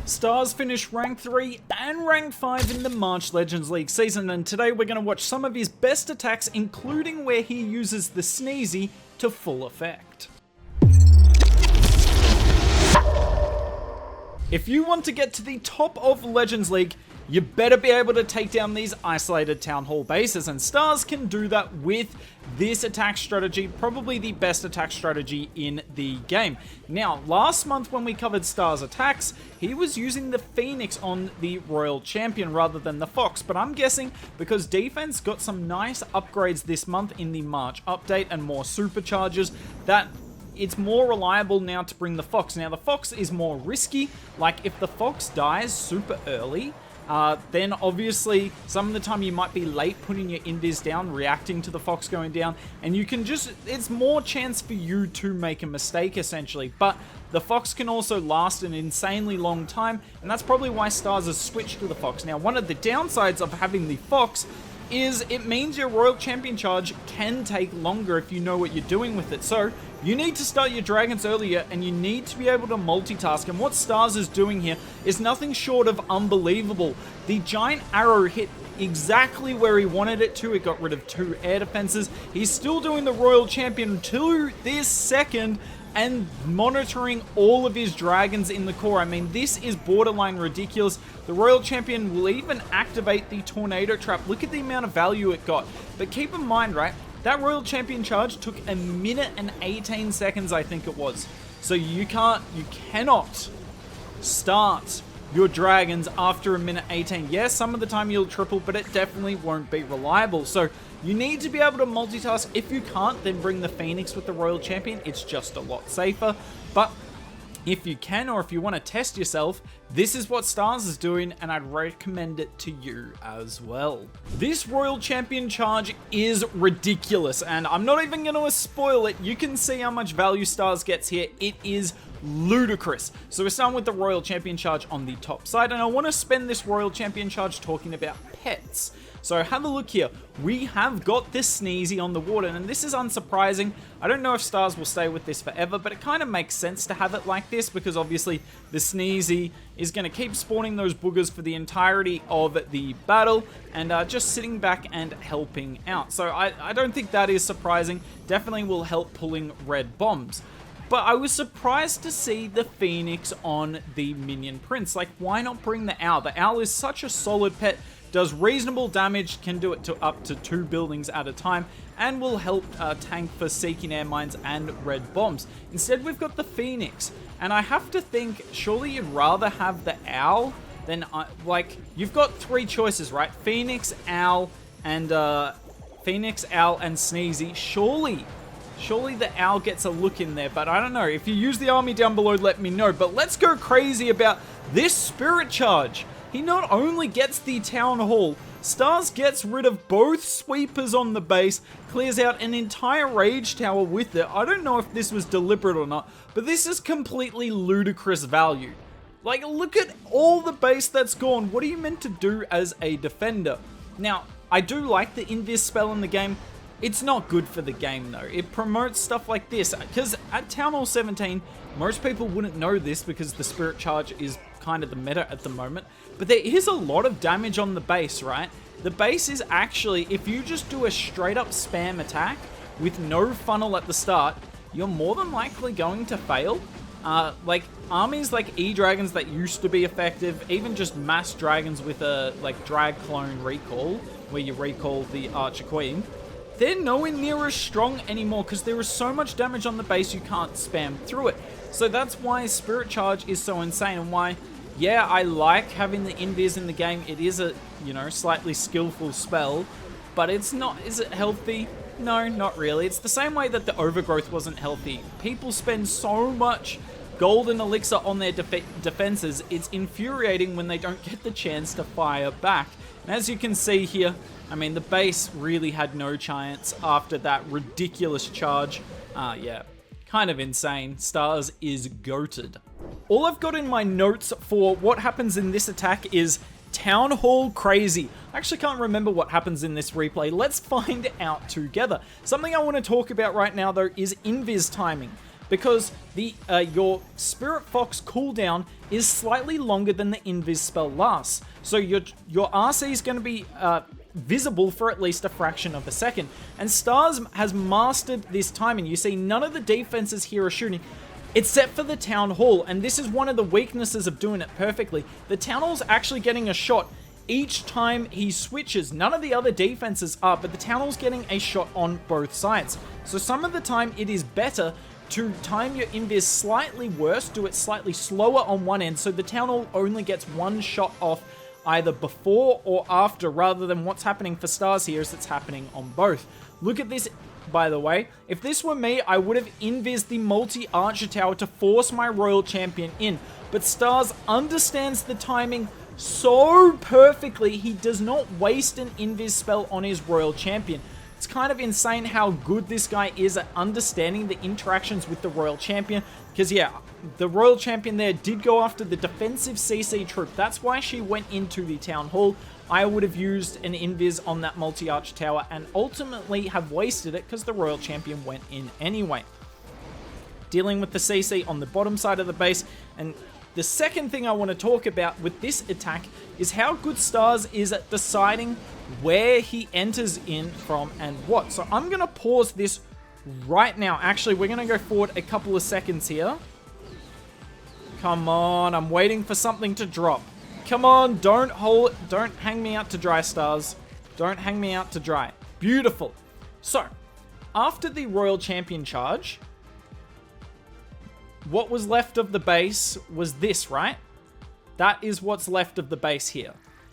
Stars finished rank 3 and rank 5 in the March Legends League season, and today we're going to watch some of his best attacks, including where he uses the SNEEZY to full effect. If you want to get to the top of Legends League, you better be able to take down these isolated Town Hall bases, and Stars can do that with this attack strategy, probably the best attack strategy in the game. Now, last month when we covered Stars attacks, he was using the Phoenix on the Royal Champion rather than the Fox, but I'm guessing because defense got some nice upgrades this month in the March update and more superchargers, that it's more reliable now to bring the Fox. Now, the Fox is more risky. Like, if the Fox dies super early, then obviously some of the time you might be late putting your invis down, reacting to the Fox going down, and you can just, it's more chance for you to make a mistake essentially. But the Fox can also last an insanely long time, and that's probably why Stars has switched to the Fox. Now, one of the downsides of having the Fox is it means your Royal Champion charge can take longer if you know what you're doing with it. So you need to start your dragons earlier, and you need to be able to multitask, and what Stars is doing here is nothing short of unbelievable. The giant arrow hit exactly where he wanted it to. It got rid of 2 air defenses. He's still doing the Royal Champion to this second and monitoring all of his dragons in the core. I mean, this is borderline ridiculous. The Royal Champion will even activate the Tornado Trap. Look at the amount of value it got. But keep in mind, right, that Royal Champion charge took 1 minute and 18 seconds, I think it was. So you cannot start your dragons after 1 minute 18. Yes, some of the time you'll triple, but it definitely won't be reliable. So you need to be able to multitask. If you can't, then bring the Phoenix with the Royal Champion. It's just a lot safer. But if you can, or if you want to test yourself, this is what Stars is doing, and I'd recommend it to you as well. This Royal Champion charge is ridiculous, and I'm not even going to spoil it. You can see how much value Stars gets here. It is ludicrous. So we're starting with the Royal Champion charge on the top side, and I want to spend this Royal Champion charge talking about pets. So have a look here. We have got this SNEEZY on the water, and this is unsurprising. I don't know if Stars will stay with this forever, but it kind of makes sense to have it like this, because obviously the SNEEZY is going to keep spawning those boogers for the entirety of the battle, and just sitting back and helping out. So I don't think that is surprising. Definitely will help pulling red bombs. But I was surprised to see the Phoenix on the Minion Prince. Like, why not bring the Owl? The Owl is such a solid pet, does reasonable damage, can do it to up to 2 buildings at a time, and will help tank for Seeking Air Mines and red bombs. Instead, we've got the Phoenix, and I have to think, surely you'd rather have the Owl than, like, you've got 3 choices, right? Phoenix, Owl, and SNEEZY. Surely the Owl gets a look in there, but I don't know. If you use the army down below, let me know. But let's go crazy about this Spirit Charge. He not only gets the Town Hall, Stars gets rid of both sweepers on the base, clears out an entire Rage Tower with it. I don't know if this was deliberate or not, but this is completely ludicrous value. Like, look at all the base that's gone. What are you meant to do as a defender? Now, I do like the Invis spell in the game. It's not good for the game though. It promotes stuff like this, because at Town Hall 17, most people wouldn't know this because the Spirit Charge is kind of the meta at the moment, but there is a lot of damage on the base, right? The base is actually, if you just do a straight up spam attack with no funnel at the start, you're more than likely going to fail. Like armies like E-Dragons that used to be effective, even just mass dragons with a like drag clone recall, where you recall the Archer Queen, they're nowhere near as strong anymore because there is so much damage on the base you can't spam through it. So that's why Spirit Charge is so insane, and why, yeah, I like having the invis in the game. It is a, you know, slightly skillful spell, but it's not, is it healthy? No, not really. It's the same way that the Overgrowth wasn't healthy. People spend so much golden elixir on their defenses, it's infuriating when they don't get the chance to fire back. And as you can see here, I mean, the base really had no chance after that ridiculous charge. Yeah, kind of insane. Stars is goated. All I've got in my notes for what happens in this attack is Town Hall crazy. I actually can't remember what happens in this replay. Let's find out together. Something I want to talk about right now though is invis timing. because the your Spirit Fox cooldown is slightly longer than the Invis spell lasts. So your RC is going to be visible for at least a fraction of a second. And Stars has mastered this timing. You see, none of the defenses here are shooting, except for the Town Hall, and this is one of the weaknesses of doing it perfectly. The Town Hall's actually getting a shot each time he switches. None of the other defenses are, but the Town Hall's getting a shot on both sides. So some of the time it is better to time your Invis slightly worse, do it slightly slower on one end, so the Town Hall only gets one shot off either before or after, rather than what's happening for Stars here is it's happening on both. Look at this, by the way. If this were me, I would have invised the multi-archer tower to force my Royal Champion in. But Stars understands the timing so perfectly, he does not waste an invis spell on his Royal Champion. It's kind of insane how good this guy is at understanding the interactions with the Royal Champion. Because yeah, the Royal Champion there did go after the defensive CC troop. That's why she went into the Town Hall. I would have used an invis on that multi-arch tower and ultimately have wasted it because the Royal Champion went in anyway. Dealing with the CC on the bottom side of the base. And the second thing I want to talk about with this attack is how good Stars is at deciding where he enters in from and what. So I'm going to pause this right now. Actually, we're going to go forward a couple of seconds here. Come on, I'm waiting for something to drop. Come on, don't hang me out to dry, Stars. Don't hang me out to dry. Beautiful. So, after the Royal Champion charge, what was left of the base was this, right? That is what's left of the base here.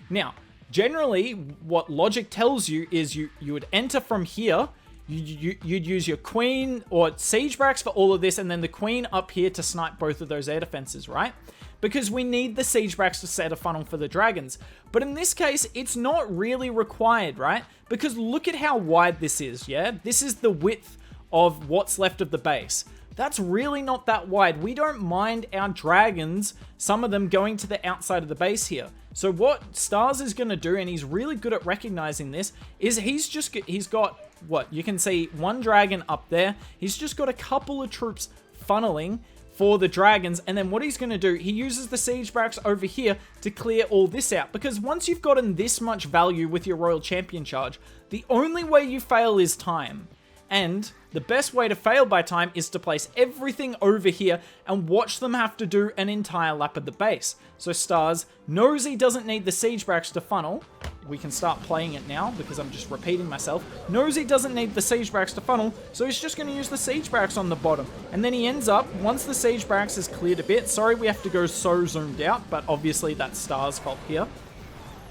Now, generally, what logic tells you is you would enter from here, you'd use your Queen or Siege Barracks for all of this, and then the Queen up here to snipe both of those air defenses, right? Because we need the Siege Barracks to set a funnel for the dragons. But in this case, it's not really required, right? Because look at how wide this is, yeah? This is the width of what's left of the base. That's really not that wide. We don't mind our dragons, some of them going to the outside of the base here. So what Stars is going to do, and he's really good at recognizing this, is he's got, what, you can see one dragon up there. He's just got a couple of troops funneling for the dragons, and then what he's going to do, he uses the Siege Barracks over here to clear all this out, because once you've gotten this much value with your Royal Champion charge, the only way you fail is time. And the best way to fail by time is to place everything over here and watch them have to do an entire lap of the base. So Stars knows he doesn't need the Siege Barracks to funnel. We can start playing it now because I'm just repeating myself. Knows he doesn't need the Siege Barracks to funnel, so he's just going to use the Siege Barracks on the bottom. And then he ends up, once the Siege Barracks is cleared a bit, sorry we have to go so zoomed out, but obviously that's Stars' fault here.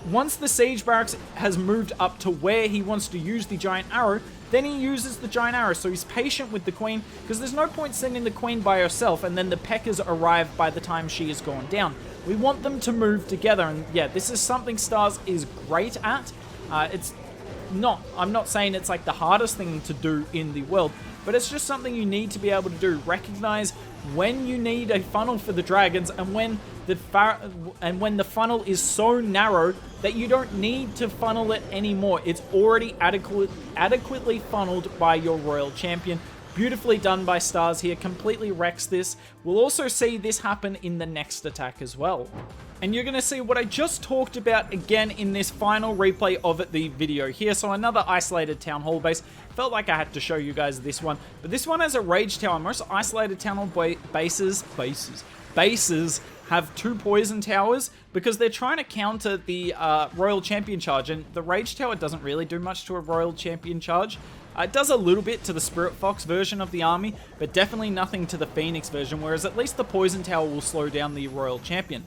Once the Siege Barracks has moved up to where he wants to use the Giant Arrow, then he uses the Giant Arrow. So he's patient with the Queen, because there's no point sending the Queen by herself and then the Peckers arrive by the time she has gone down. We want them to move together, and yeah, this is something Stars is great at. I'm not saying it's like the hardest thing to do in the world, but it's just something you need to be able to do. Recognize when you need a funnel for the dragons, and when the funnel is so narrow that you don't need to funnel it anymore. It's already adequately funneled by your Royal Champion. Beautifully done by Stars here, completely wrecks this. We'll also see this happen in the next attack as well. And you're going to see what I just talked about again in this final replay of the video here. So another isolated Town Hall base. Felt like I had to show you guys this one. But this one has a Rage Tower. Most isolated Town Hall bases have 2 Poison Towers because they're trying to counter the Royal Champion charge. And the Rage Tower doesn't really do much to a Royal Champion charge. It does a little bit to the Spirit Fox version of the army, but definitely nothing to the Phoenix version, whereas at least the Poison Tower will slow down the Royal Champion.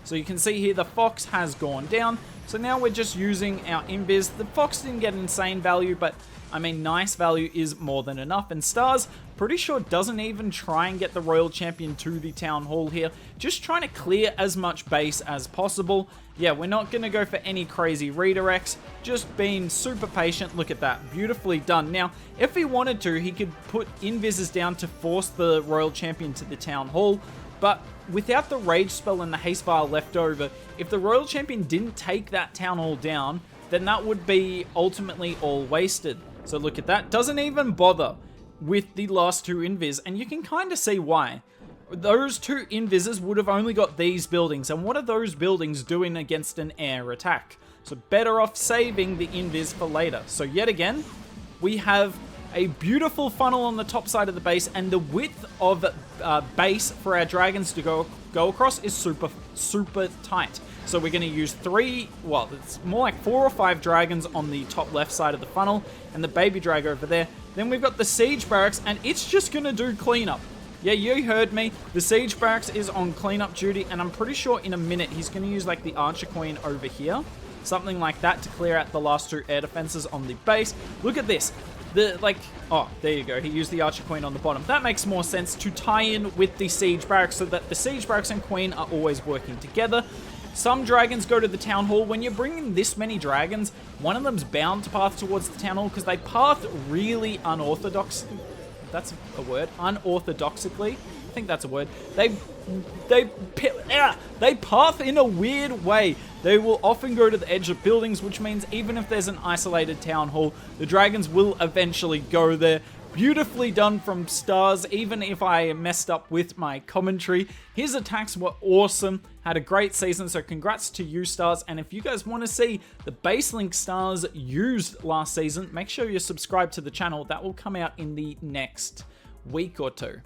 So you can see here the Fox has gone down, so now we're just using our Invis. The Fox didn't get insane value, but I mean nice value is more than enough, and Stars pretty sure doesn't even try and get the Royal Champion to the Town Hall here, just trying to clear as much base as possible. Yeah, we're not going to go for any crazy redirects, just being super patient. Look at that, beautifully done. Now, if he wanted to, he could put Invises down to force the Royal Champion to the Town Hall, but without the Rage spell and the Haste Vial left over, if the Royal Champion didn't take that Town Hall down, then that would be ultimately all wasted. So look at that, doesn't even bother. with the last two invis, and you can kind of see why. Those two invises would have only got these buildings, and what are those buildings doing against an air attack? So better off saving the invis for later. So yet again, we have a beautiful funnel on the top side of the base, and the width of base for our dragons to go across is super tight. So we're going to use it's more like 4 or 5 dragons on the top left side of the funnel, and the baby drag over there. Then we've got the siege barracks, and it's just going to do cleanup. Yeah, you heard me. The siege barracks is on cleanup duty, and I'm pretty sure in a minute he's going to use like the archer queen over here. Something like that to clear out the last 2 air defenses on the base. Look at this. Oh, there you go. He used the archer queen on the bottom. That makes more sense to tie in with the siege barracks so that the siege barracks and queen are always working together. Some dragons go to the town hall. When you're bringing this many dragons, one of them's bound to path towards the town hall because they path really unorthodox. That's a word. Unorthodoxically. I think that's a word. They path in a weird way. They will often go to the edge of buildings, which means even if there's an isolated town hall, the dragons will eventually go there. Beautifully done from Stars, even if I messed up with my commentary. His attacks were awesome. Had a great season, so congrats to you, Stars. And if you guys want to see the Baselink Stars used last season, make sure you're subscribed to the channel. That will come out in the next week or 2.